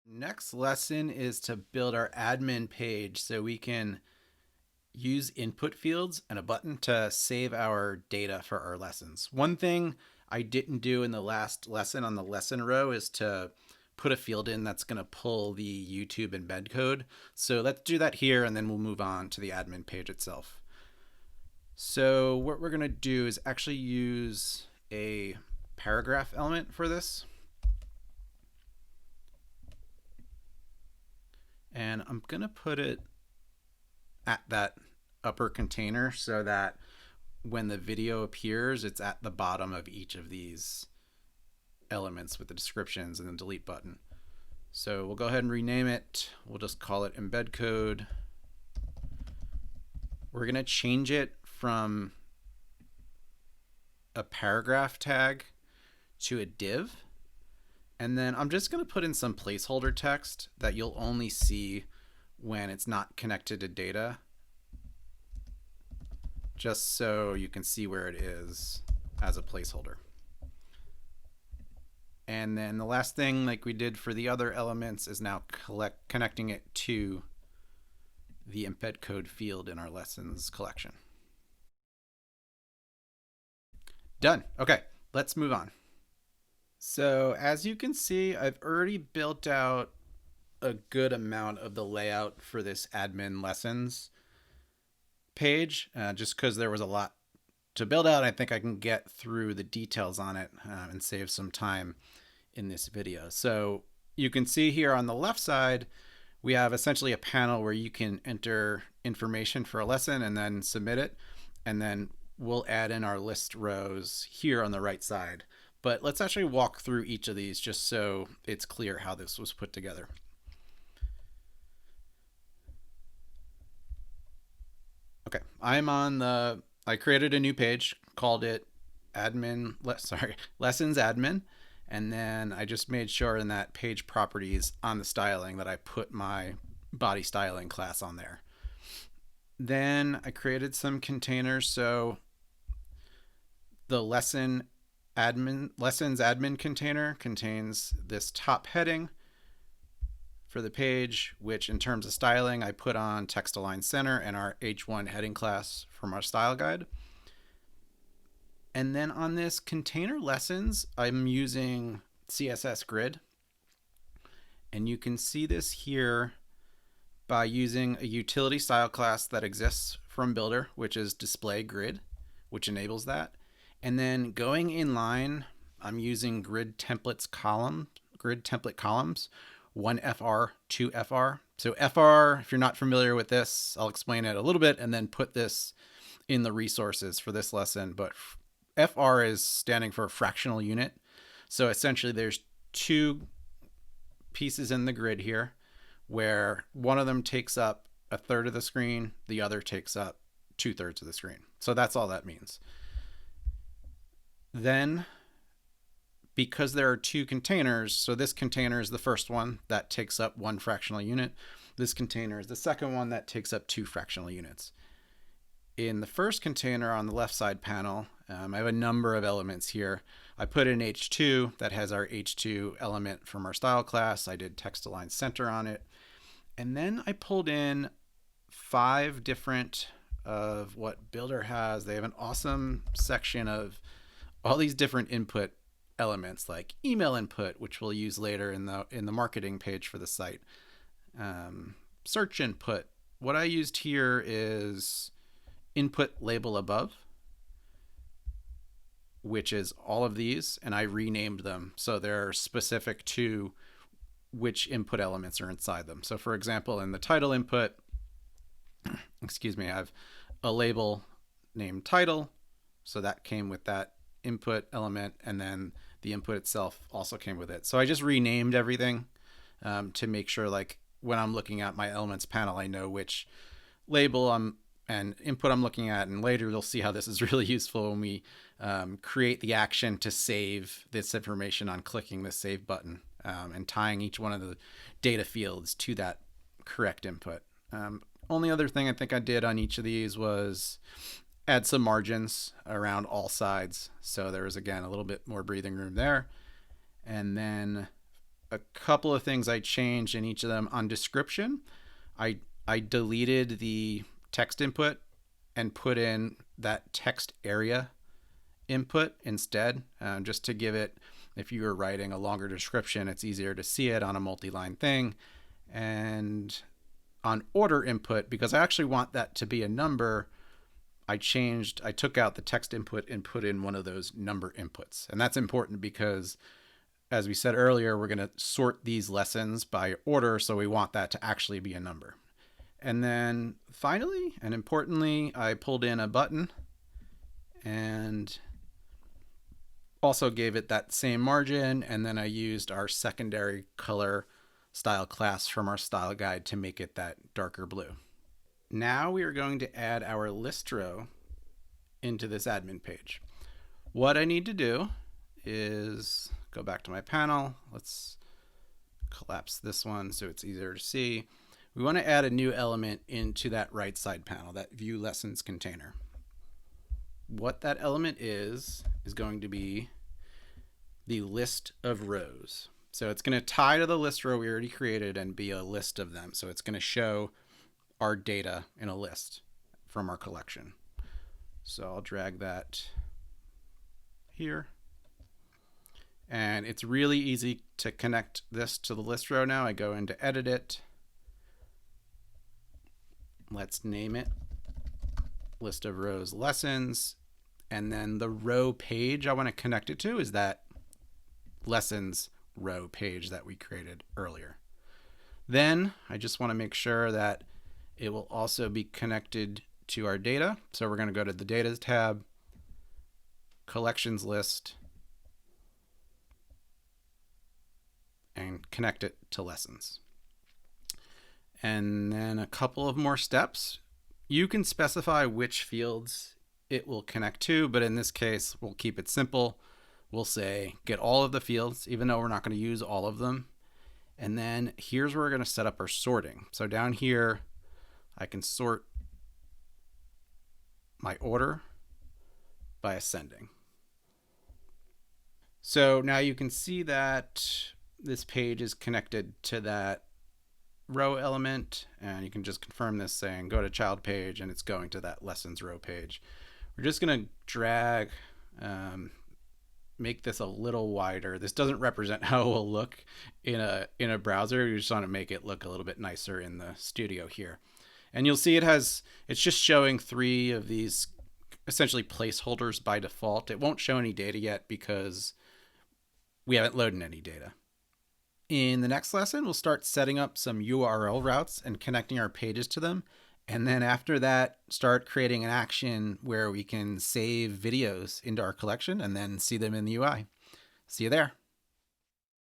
Next lesson is to build our admin page so we can use input fields and a button to save our data for our lessons. One thing I didn't do in the last lesson on the lesson row is to put a field in that's going to pull the YouTube embed code. So let's do that here and then we'll move on to the admin page itself. So what we're going to do is actually use a paragraph element for this. And I'm going to put it at that upper container so that when the video appears, it's at the bottom of each of these elements with the descriptions and the delete button. So we'll go ahead and rename it. We'll just call it embed code. We're going to change it from a paragraph tag to a div. And then I'm just going to put in some placeholder text that you'll only see when it's not connected to data, just so you can see where it is as a placeholder. And then the last thing, like we did for the other elements, is now connecting it to the embed code field in our lessons collection. Done. Okay, let's move on. So as you can see, I've already built out a good amount of the layout for this admin lessons page, just because there was a lot to build out. I think I can get through the details on it and save some time in this video. So you can see here on the left side, we have essentially a panel where you can enter information for a lesson and then submit it. And then we'll add in our list rows here on the right side. But let's actually walk through each of these just so it's clear how this was put together. Okay, I created a new page, called it lessons admin. And then I just made sure in that page properties on the styling that I put my body styling class on there. Then I created some containers. So the lessons admin container contains this top heading for the page, which in terms of styling, I put on text align center and our H1 heading class from our style guide. And then on this container lessons, I'm using CSS Grid. And you can see this here by using a utility style class that exists from Bildr, which is display grid, which enables that. And then going in line, I'm using grid template columns, 1FR, 2FR. So FR, if you're not familiar with this, I'll explain it a little bit and then put this in the resources for this lesson. But FR is standing for fractional unit. So essentially there's two pieces in the grid here where one of them takes up a third of the screen, the other takes up 2/3 of the screen. So that's all that means. Then, because there are two containers, so this container is the first one that takes up 1 fractional unit. This container is the second one that takes up 2 fractional units. In the first container on the left side panel, I have a number of elements here. I put in H2 that has our H2 element from our style class. I did text align center on it. And then I pulled in 5 different of what Bildr has. They have an awesome section of all these different input elements like email input, which we'll use later in the marketing page for the site. Search input. What I used here is input label above, which is all of these, and I renamed them so they're specific to which input elements are inside them. So for example, in the title input, I have a label named title, so that came with that input element, and then the input itself also came with it. So I just renamed everything to make sure, like, when I'm looking at my elements panel, I know which label and input I'm looking at, and later you'll see how this is really useful when we create the action to save this information on clicking the save button and tying each one of the data fields to that correct input. Only other thing I think I did on each of these was add some margins around all sides. So there was, again, a little bit more breathing room there. And then a couple of things I changed in each of them. On description, I deleted the text input and put in that text area input instead, just to give it, if you were writing a longer description, it's easier to see it on a multi-line thing. And on order input, because I actually want that to be a number, I took out the text input and put in one of those number inputs. And that's important because, as we said earlier, we're going to sort these lessons by order, so we want that to actually be a number. And then finally, and importantly, I pulled in a button and also gave it that same margin, and then I used our secondary color style class from our style guide to make it that darker blue. Now we are going to add our list row into this admin page. What I need to do is go back to my panel. Let's collapse this one so it's easier to see. We want to add a new element into that right side panel, that view lessons container. What that element is going to be the list of rows. So it's going to tie to the list row we already created and be a list of them. So it's going to show our data in a list from our collection. So I'll drag that here. And it's really easy to connect this to the list row now. I go into edit it. Let's name it list of rows lessons. And then the row page I want to connect it to is that lessons row page that we created earlier. Then I just want to make sure that it will also be connected to our data. So we're going to go to the data tab, collections list, and connect it to lessons. And then a couple of more steps. You can specify which fields it will connect to, but in this case, we'll keep it simple. We'll say get all of the fields, even though we're not going to use all of them. And then here's where we're going to set up our sorting. So down here, I can sort my order by ascending. So now you can see that this page is connected to that row element, and you can just confirm this saying go to child page, and it's going to that lessons row page. We're just going to drag, make this a little wider. This doesn't represent how it will look in a browser. You just want to make it look a little bit nicer in the studio here. And you'll see it's just showing 3 of these essentially placeholders by default. It won't show any data yet because we haven't loaded any data. In the next lesson, we'll start setting up some URL routes and connecting our pages to them. And then after that, start creating an action where we can save videos into our collection and then see them in the UI. See you there.